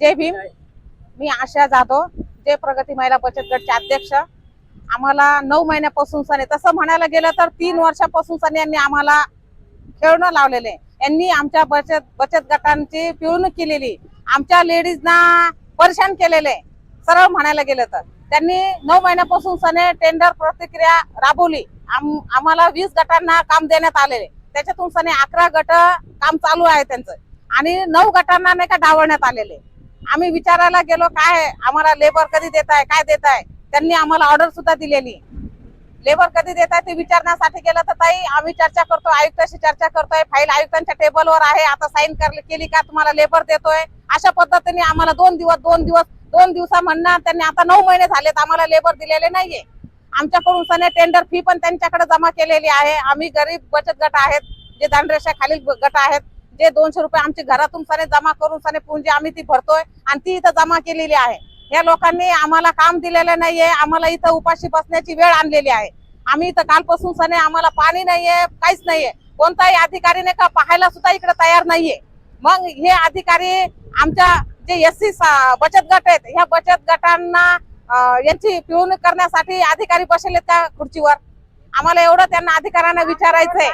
जय भीम। मी आशा जाधव, जय प्रगती महिला बचत गटचे अध्यक्ष। आम्हाला 9 महिन्यापासून सने, तसं म्हणायला गेलं तर 3 वर्षापासून सने यांनी आम्हाला खेळणं लावलेले। यांनी आमच्या बचत गटांची पिळवणूक केलेली, आमच्या लेडीजना परेशान केलेले। सरळ म्हणायला गेलं तर त्यांनी 9 महिन्यापासून सने टेंडर प्रतिक्रिया राबवली। आम्हाला 20 गटांना काम देण्यात आलेले, त्याच्यातून सने 11 गट काम चालू आहे त्यांचं, आणि 9 गटांना नाही का डावलण्यात आलेले। आम्ही विचारायला गेलो, काय आम्हाला लेबर कधी देताय, काय देताय? त्यांनी आम्हाला ऑर्डर सुद्धा दिलेली, लेबर कधी देताय ते विचारण्यासाठी गेलं तर ताई आम्ही चर्चा करतो, आयुक्ताशी चर्चा करतोय, फाईल आयुक्तांच्या टेबलवर आहे, आता साईन केली का तुम्हाला लेबर देतोय, अशा पद्धतीने आम्हाला 2 दिवस म्हणणं, त्यांनी आता 9 महिने झालेत आम्हाला लेबर दिलेले नाहीये। आमच्याकडून सने टेंडर फी पण त्यांच्याकडे जमा केलेली आहे। आम्ही गरीब बचत गट आहेत, जे दानरेषा खालील गट आहेत, जे 200 रुपये आमच्या घरातून सने जमा करून सने पुंजी आम्ही ती भरतोय, आणि ती इथं जमा केलेली आहे। या लोकांनी आम्हाला काम दिलेलं नाहीये, आम्हाला इथं उपाशी बसण्याची वेळ आणलेली आहे। आम्ही इथं कालपासून सने आम्हाला पाणी नाहीये, काहीच नाहीये, कोणताही अधिकारी नाही का पाहायला सुद्धा इकडे तयार नाहीये। मग हे अधिकारी आमच्या जे SC बचत गट आहेत, ह्या बचत गटांना यांची पिळवणूक करण्यासाठी अधिकारी बसलेत का खुर्चीवर? आम्हाला एवढं त्यांना अधिकाऱ्यांना विचारायचंय।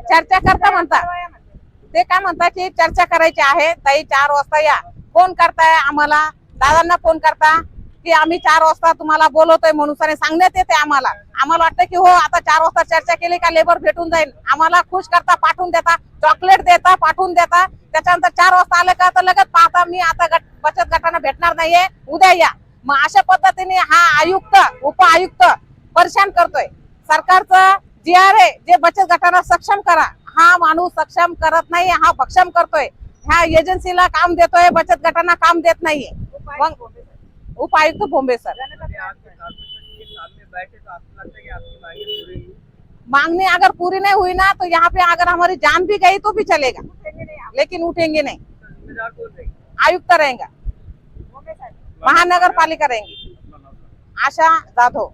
चर्चा करता म्हणता, ते काय म्हणतात की चर्चा करायची आहे ताई, 4 वाजता या। फोन करताय आम्हाला, दादांना फोन करता की आम्ही 4 वाजता तुम्हाला बोलवतोय म्हणून सांगण्यात येते आम्हाला। आम्हाला वाटतं की हो आता 4 वाजता चर्चा केली का लेबर भेटून जाईल, आम्हाला खुश करता, पाठवून देता, चॉकलेट देता, पाठवून देता। त्याच्यानंतर 4 वाजता आले का तर लगेच पाहता मी आता बचत गटांना भेटणार नाहीये, उद्या या। मग अशा पद्धतीने हा आयुक्त, उपआयुक्त परेशान करतोय। सरकारचं GR आहे, जे बचत गटांना सक्षम करा, हा माणूस सक्षम करत नाही, हा भक्षम करतोय। ह्या एजन्सीला काम देतोय, बचत गटांना काम देत नाहीये। मग उपायुक्त बोंबे सर, मांगनी अगर पूरी नहीं हुई ना तो यहाँ पे अगर हमारी जान भी गई तो भी चलेगा, लेकिन उठेंगे नहीं। आयुक्त रहेगा, महानगर पालिका रहेंगी। आशा जाधव।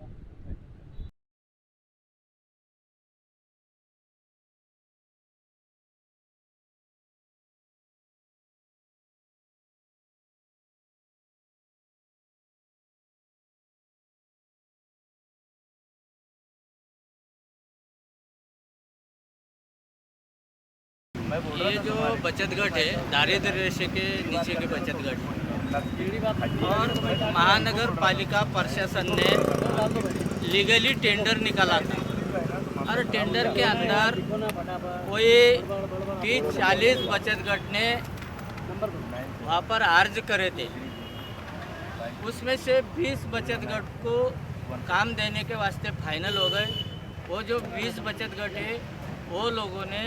ये जो बचत गट है दारिद्र्य रेशे के नीचे के बचत गट, और महानगर पालिका प्रशासन ने लीगली टेंडर निकाला था, और टेंडर के अंदर कोई 30-40 बचत गट ने वहाँ पर अर्ज करे थे। उसमें से 20 बचत गट को काम देने के वास्ते फाइनल हो गए। वो जो 20 बचत गट है वो लोगों ने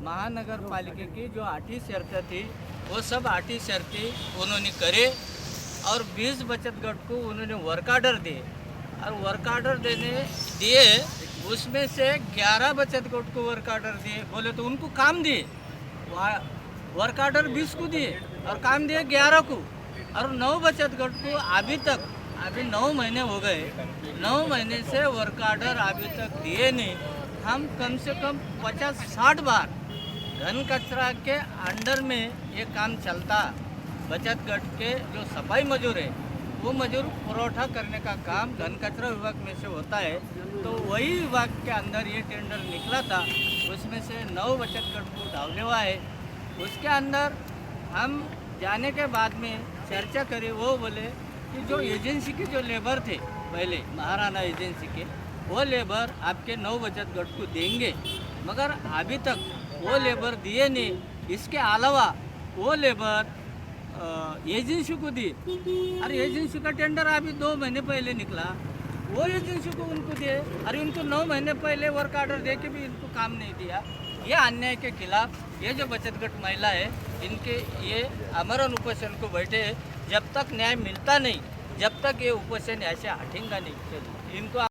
महानगर पालिका की जो 8 शर्तें थी वो सब 8 शर्तें उन्होंने करे, और 20 बचत गट को उन्होंने वर्क आर्डर दिए, और वर्क आर्डर दिए उसमें से 11 बचत गट को वर्क आर्डर दिए, बोले तो उनको काम दिए, वर्क आर्डर 20 को दिए और काम दिए 11 को, और 9 बचत गट को अभी 9 महीने हो गए, 9 महीने से वर्क आर्डर अभी तक दिए नहीं। हम कम से कम 50-60 बार घन कचरा के अंडर में ये काम चलता। बचत गट के जो सफाई मजदूर है वो मजदूर पुरौठा करने का काम घन कचरा विभाग में से होता है, तो वही विभाग के अंदर ये टेंडर निकला था। उसमें से 9 बचत गट को डालने हुआ है। उसके अंदर हम जाने के बाद में चर्चा करी, वो बोले कि जो एजेंसी के जो लेबर थे पहले महाराणा एजेंसी के, वो लेबर आपके 9 बचत गट को देंगे, मगर अभी तक वो लेबर दिए नहीं। इसके अलावा वो लेबर एजेंसी को दी, और एजेंसी का टेंडर अभी 2 महीने पहले निकला, वो एजेंसी को उनको दिए, और इनको 9 महीने पहले वर्क आर्डर दे के भी इनको काम नहीं दिया। ये अन्याय के खिलाफ ये जो बचत गट महिला है, इनके ये आमरण उपोषण को बैठे, जब तक न्याय मिलता नहीं, जब तक ये उपोषण ऐसे हटेगा नहीं। इनको